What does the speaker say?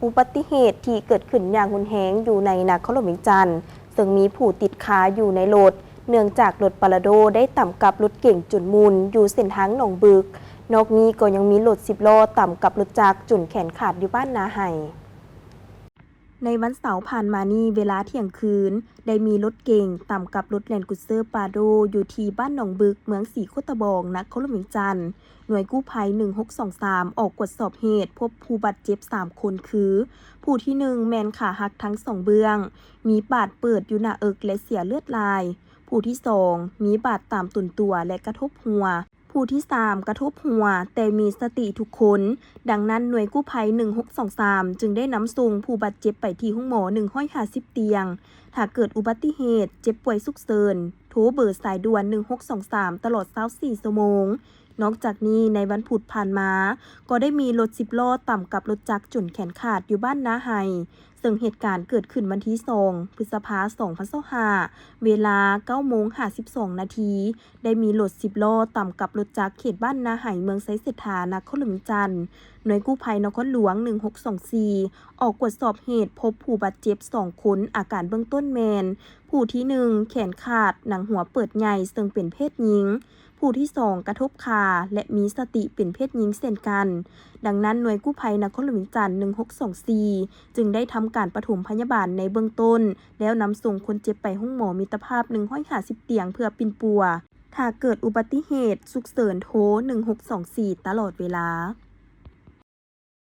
อุบัติเหตุที่เกิดขึ้นอย่างรุนแรงอยู่ในนครหลวงเวียงจันทร์ซึ่งมีผู้ติดค้าอยู่ในรถเนื่องจากรถปาราโดได้ต่ำกับรถเก่งจุนมุนอยู่เส้นทางหนองบึกนอกนี้ก็ยังมีรถ10 ล้อต่ำกับรถจักรจุนแขนขาดอยู่บ้านนาไห่ในวันเสาร์ผ่านมานี้เวลาเที่ยงคืนได้มีรถเก่งต่ำกับรถแลนด์กุเซอร์ปาโดอยู่ที่บ้านหนองบึกเมืองศรีโคตะบองนครหลวงเวียงจันทร์หน่วยกู้ภัย1623ออกตรวจสอบเหตุพบผู้บาดเจ็บ3 คนคือผู้ที่1แมนขาหักทั้ง2 เบื้องมีบาดเปิดอยู่หน้าอกและเสียเลือดลายผู้ที่2มีบาดตามตุ่นตัวและกระทบหัวผู้ที่3กระทบหัวแต่มีสติทุกคนดังนั้นหน่วยกู้ภัย1623จึงได้นำส่งผู้บาดเจ็บไปที่ห้องหมอ150 เตียงถ้าเกิดอุบัติเหตุเจ็บป่วยฉุกเฉินโทรเบอร์สายด่วน1623ตลอด24 ชั่วโมงนอกจากนี้ในวันพุธผ่านมาก็ได้มีรถ10 ล้อต่ำกับรถจักรจนแขนขาดอยู่บ้านนาไห่ซึ่งเหตุการณ์เกิดขึ้นวันที่2 พฤษภาคม 2025 เวลา 9:52 นาทีได้มีรถ10 ล้อต่ำกับรถจักรเขตบ้านนาไห่เมืองไซเศรษฐานครหลวงจันทร์หน่วยกู้ภัยนครหลวง1624ออกตรวจสอบเหตุพบผู้บาดเจ็บ2 คนอาการเบื้องต้นแมนผู้ที่1แขนขาดหนังหัวเปิดใหญ่ซึ่งเป็นเพศหญิงผู้ที่2กระทบขาและมีสติเป็นเพศหญิงเช่นกันดังนั้นหน่วยกู้ภัยนครหลวงเวียงจันทร์1624จึงได้ทำการปฐมพยาบาลในเบื้องต้นแล้วนำส่งคนเจ็บไปห้องหมอมิตรภาพ150 เตียงเพื่อปินปัวถ้าเกิดอุบัติเหตุฉุกเฉินโทร1624ตลอดเวลา